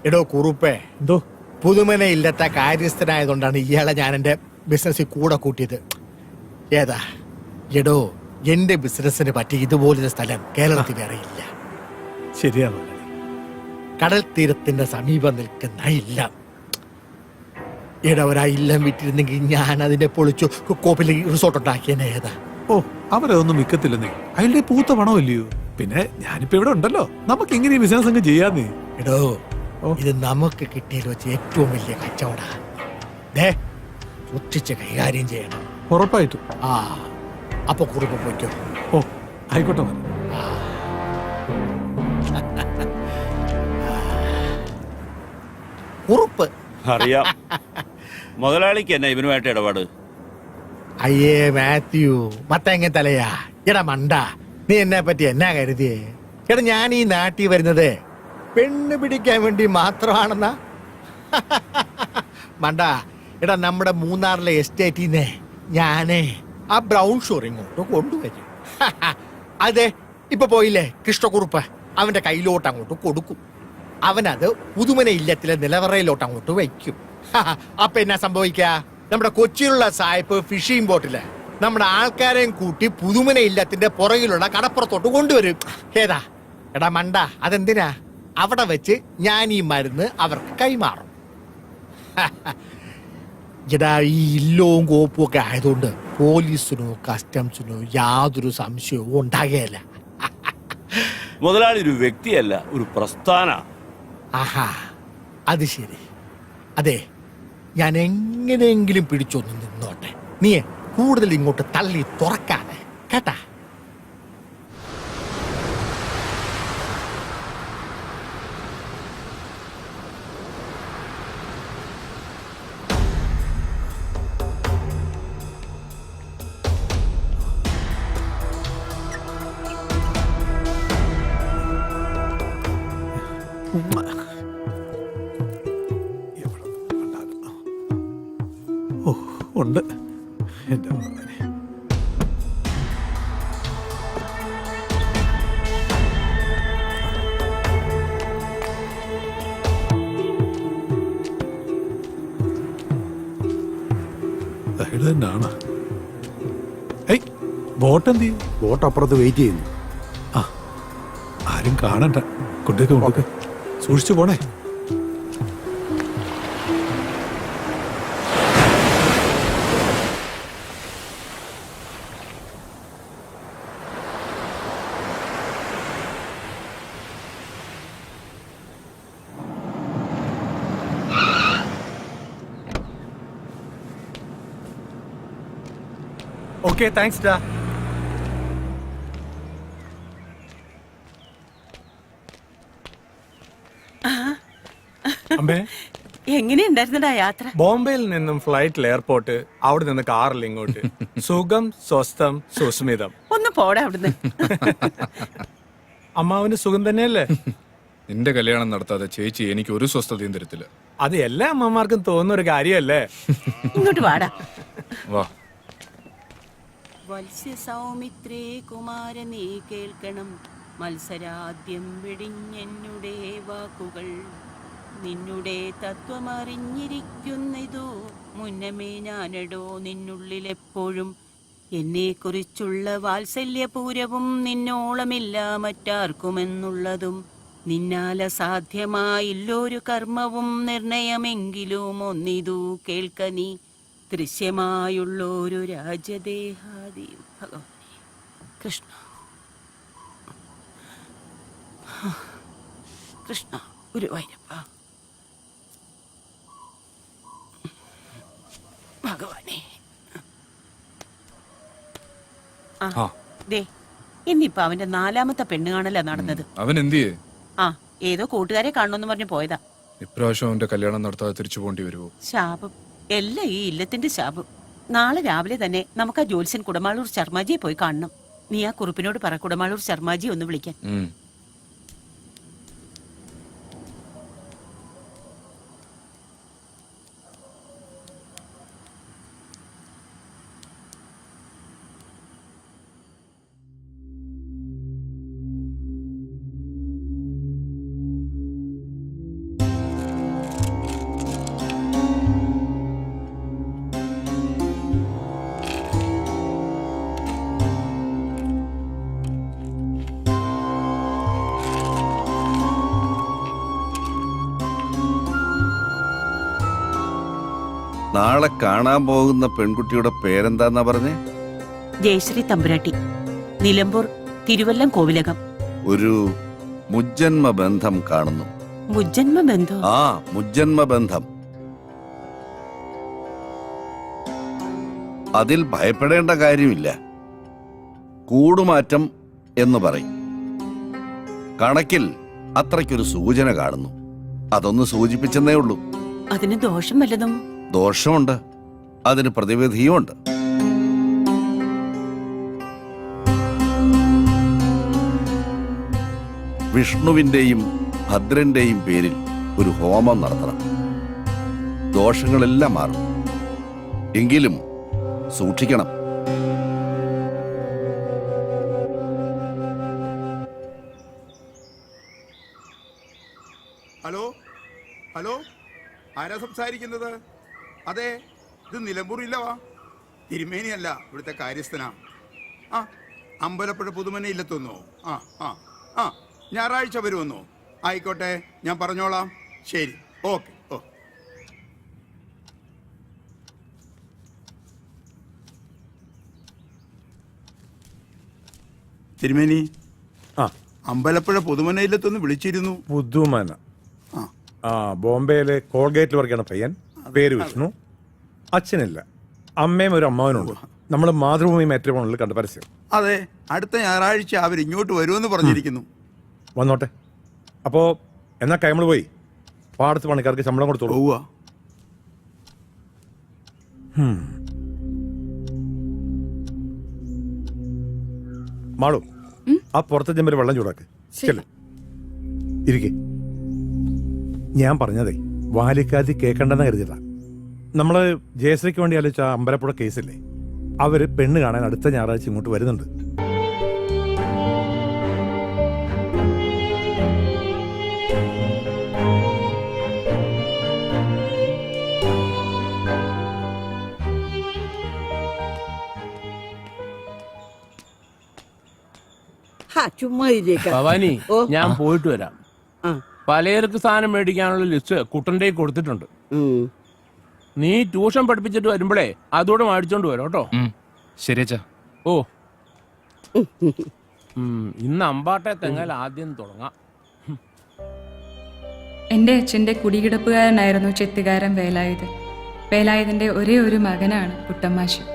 എടോ കുറുപ്പേ, എന്തോ പുതുമന ഇല്ലാത്ത കാര്യസ്ഥനായതുകൊണ്ടാണ് ഇയാളെ ഞാൻ എൻ്റെ ബിസിനസ്സിൽ കൂടെ കൂട്ടിയത്. ഏതാ എടോ, എന്റെ ബിസിനസ്സിന് പറ്റി ഇതുപോലൊരു സ്ഥലം കേരളത്തിൽ വേറെ ഇല്ല. ശരിയാണ്. കടൽ തീരത്തിന്റെ സമീപം നിൽക്കുന്ന ഇല്ലം. ഇടവരാ ഇല്ലം വിറ്റിരുന്നെങ്കിൽ ഞാൻ അതിനെ പൊളിച്ചു കോപ്പിൽ റിസോർട്ട് ഉണ്ടാക്കിയനെ. ഏതാ ഓ, അവരതൊന്നും വിൽക്കത്തില്ലെന്നേ. അയാളുടെ പൂത്ത പണമല്ലയോ. പിന്നെ ഞാനിപ്പോ ഇവിടെ ഉണ്ടല്ലോ, നമുക്ക് ഇങ്ങനെ ബിസിനസ് അങ്ങ് ചെയ്യാന്നേ. എടോ, ഇത് നമുക്ക് കിട്ടിയതിൽ വെച്ച് ഏറ്റവും വലിയ കച്ചവടാ. സൂക്ഷിച്ച് കൈകാര്യം ചെയ്യണം. ഉറപ്പായിട്ടും. ആ, അപ്പൊ കുറുപ്പ് പോയിക്കോ. ഓ, ആയിക്കോട്ടെ മോനെ. കുറുപ്പ് അറിയാം. മുതലാളിക്ക് എന്നാ ഇവനുമായിട്ട് ഇടപാട്? അയ്യേ മാത്യു, മത്തങ്ങ തലയാ. എടാ മണ്ട, നീ എന്നെ പറ്റി എന്നാ കരുതിയേ? എടാ, ഞാൻ ഈ നാട്ടിൽ വരുന്നത് പെണ്ണ് പിടിക്കാൻ വേണ്ടി മാത്രമാണെന്നാ? മണ്ട, എടാ, നമ്മുടെ മൂന്നാറിലെ എസ്റ്റേറ്റിന്നെ ഞാനേ ആ ബ്രൗൺ ഷുഗർ ഇങ്ങോട്ട് കൊണ്ടുവരും. അതെ, ഇപ്പൊ പോയില്ലേ കൃഷ്ണക്കുറുപ്പ്, അവന്റെ കയ്യിലോട്ട് അങ്ങോട്ട് കൊടുക്കും. അവനത് പുതുമന ഇല്ലത്തിലെ നിലവറയിലോട്ട് അങ്ങോട്ട് വയ്ക്കും. അപ്പൊ എന്നാ സംഭവിക്ക? നമ്മുടെ കൊച്ചിയിലുള്ള സായിപ്പ് ഫിഷിംഗ് ബോട്ടില് നമ്മുടെ ആൾക്കാരെയും കൂട്ടി പുതുമന ഇല്ലത്തിന്റെ പുറകിലുള്ള കടപ്പുറത്തോട്ട് കൊണ്ടുവരും. ഏതാ എടാ മണ്ട, അതെന്തിനാ? അവിടെ വെച്ച് ഞാൻ ഈ മരുന്ന് അവർക്ക് കൈമാറും. എടാ, ഈ ഇല്ലവും കോപ്പും ഒക്കെ ആയതുകൊണ്ട് പോലീസിനോ കസ്റ്റംസിനോ യാതൊരു സംശയവും ഉണ്ടാകുകയില്ല. മുതലാളി ഒരു വ്യക്തിയല്ല, ഒരു പ്രസ്ഥാന. ആഹാ, അത് ശരി. അതെ, ഞാൻ എങ്ങനെയെങ്കിലും പിടിച്ചൊന്ന് നിന്നോട്ടെ. നീ കൂടുതൽ ഇങ്ങോട്ട് തള്ളി തുറക്കാതെ കേട്ടാ. ഓ, ഉണ്ട് എന്റെ മോനെ. അയാള് തന്നെയാണ്. ഏയ്, ബോട്ട് എന്ത് ചെയ്യും? ബോട്ട് അപ്പുറത്ത് വെയിറ്റ് ചെയ്യുന്നു. ആ, ആരും കാണണ്ട. കൊണ്ടേക്ക് കൊണ്ടേക്ക്, സൂക്ഷിച്ചു പോണേ. ഓക്കെ, താങ്ക്സ് ഡാ. അമ്മേ, എങ്ങനെയുണ്ടായിരുന്നടാ യാത്ര? ബോംബെയിൽ നിന്നും ഫ്ലൈറ്റിൽ എയർപോർട്ട്, അവിടെ നിന്ന് കാറിൽ ഇങ്ങോട്ട്. സുഖം, സ്വസ്ഥം, സുസ്മിതം. ഒന്ന് പോടാ അവിടുന്ന്. അമ്മാവന് സുഖം തന്നെയല്ലേ? നിന്റെ കല്യാണം നടത്താതെ ചേച്ചി എനിക്ക് ഒരു സ്വസ്ഥതയും തരത്തില്ല. അത് എല്ലാ അമ്മമാർക്കും തോന്നുന്ന ഒരു കാര്യമല്ലേ? ഇങ്ങോട്ട് വാടാ. വാ. വത്സ്യ സൗമിത്രേ കുമാര നീ കേൾക്കണം, മത്സരാദ്യം വെടിഞ്ഞെന്നുടെ വാക്കുകൾ. നിന്നുടെ തത്വമറിഞ്ഞിരിക്കുന്നിതു മുന്നമേ ഞാനടോ നിന്നുള്ളിലെപ്പോഴും. എന്നെക്കുറിച്ചുള്ള വാത്സല്യപൂരവും നിന്നോളമില്ല മറ്റാർക്കുമെന്നുള്ളതും. നിന്നാൽ അസാധ്യമായില്ലൊരു കർമ്മവും നിർണയമെങ്കിലും ഒന്നിതു കേൾക്ക നീ. ദൃശ്യമായുള്ളൊരു രാജ്യദേഹാദിയും. ഭഗവാനെ കൃഷ്ണ കൃഷ്ണ ഗുരുവായൂരപ്പ ഭഗവാനെ. ആ. ദേ, ഇന്നിപ്പോ അവന്റെ 4ാമത്തെ പെണ്ണ് കാണലാ നടന്നത്. അവൻ എന്ത് ചെയ്യേ? ആ, ഏതോ കൂട്ടുകാരെ കാണണമെന്ന് പറഞ്ഞു പോയതാ. ഇപ്രാവശ്യം അവന്റെ കല്യാണം നടത്താതെ തിരിച്ചു പോകേണ്ടി വരുമോ? ശാപം, എല്ലാം ഈ ഇല്ലത്തിന്റെ ശാപം. നാളെ രാവിലെ തന്നെ നമുക്ക് ആ ജ്യോത്സ്യൻ കുടമാളൂർ ശർമാജിയെ പോയി കാണണം. നീ ആ കുറുപ്പിനോട് പറ കുടമാളൂർ ശർമാജി ഒന്ന് വിളിക്കാൻ. നാളെ കാണാൻ പോകുന്ന പെൺകുട്ടിയുടെ പേരെന്താന്നാ പറഞ്ഞേ? ജയശ്രീ തമ്പുരാട്ടി, നിലമ്പൂർ തിരുവല്ലം കോവിലകം. ഒരു മുജ്ജന്മ ബന്ധം കാണുന്നു. മുജ്ജന്മ ബന്ധോ? ആ, മുജ്ജന്മ ബന്ധം. അതിൽ ഭയപ്പെടേണ്ട കാര്യമില്ല. കൂടുമാറ്റം എന്ന് പറയും. കണക്കിൽ അത്രയ്ക്കൊരു സൂചന കാണുന്നു. അതൊന്ന് സൂചിപ്പിച്ചെന്നേ ഉള്ളൂ. അതിന് ദോഷം വല്ലതും? ദോഷമുണ്ട്, അതിന് പ്രതിവിധിയുമുണ്ട്. വിഷ്ണുവിന്റെയും ഭദ്രന്റെയും പേരിൽ ഒരു ഹോമം നടത്തണം. ദോഷങ്ങളെല്ലാം മാറും. എങ്കിലും സൂക്ഷിക്കണം. ഹലോ ഹലോ, ആരാ സംസാരിക്കുന്നത്? അതെ, ഇത് നിലമ്പൂരില്ലവാ. തിരുമേനിയല്ല, ഇവിടുത്തെ കാര്യസ്ഥനാ. ആ, അമ്പലപ്പുഴ പുതുമന ഇല്ലെത്തുന്നോ? ആ ആ ആ, ഞായറാഴ്ച വരുമെന്നോ? ആയിക്കോട്ടെ, ഞാൻ പറഞ്ഞോളാം. ശരി, ഓക്കെ. ഓ, തിരുമേനി, ആ, അമ്പലപ്പുഴ പുതുമന ഇല്ലെത്തൊന്ന് വിളിച്ചിരുന്നു. പുതുമന. ആ. ആ, ബോംബെയിലെ കോൾഗേറ്റിൽ വർക്കാണ് പയ്യൻ. പേര് വിഷ്ണു. അച്ഛനില്ല, അമ്മയും ഒരു അമ്മാവനുണ്ട്. നമ്മൾ മാതൃഭൂമി മാട്രിമോണിൽ കണ്ട പരസ്യം. അതെ, അടുത്ത ഞായറാഴ്ച അവർ ഇങ്ങോട്ട് വരുമെന്ന് പറഞ്ഞിരിക്കുന്നു. വന്നോട്ടെ. അപ്പോ എന്നാ കൈമൾ പോയി പാടത്ത് പണിക്കാർക്ക് ശമ്പളം കൊടുത്തോളൂ. പോവുക. മാളു, ആ പുറത്തെ ചെമ്പിൽ വെള്ളം ചൂടാക്ക്. ചെല്ല്, ഇരിക്കെ. ഞാൻ പറഞ്ഞതേ വാലിക്കാതി കേൾക്കണ്ടെന്ന് കരുതിയതാ. നമ്മള് ജയശ്രീക്ക് വേണ്ടി ആലോചിച്ച അമ്പലപ്പുഴ കേസില്ലേ, അവര് പെണ്ണ് കാണാൻ അടുത്ത ഞായറാഴ്ച ഇങ്ങോട്ട് വരുന്നുണ്ട്. ചുമ്മാ ഇരിക്ക. ഭവാനി, ഓ. ഞാൻ പോയിട്ട് വരാം. ആ. പലചരക്ക് സാധനം മേടിക്കാനുള്ള ലിസ്റ്റ് കുട്ടന്റെ കൊടുത്തിട്ടുണ്ട്. നീ ട്യൂഷൻ പഠിപ്പിച്ചിട്ട് വരുമ്പോഴേ അതോടെ മേടിച്ചോണ്ട് വരാം കേട്ടോ. ശരിയച്ചാ. ഓ, ഇന്ന് അമ്പാട്ടെ തെങ്ങൽ ആദ്യം തുടങ്ങാം. എൻ്റെ അച്ഛൻ്റെ കുടികിടപ്പുകാരനായിരുന്നു ചെത്തുകാരൻ വേലായുധൻ. വേലായുധൻ്റെ ഒരേ ഒരു മകനാണ് കുട്ടമ്മാശൻ.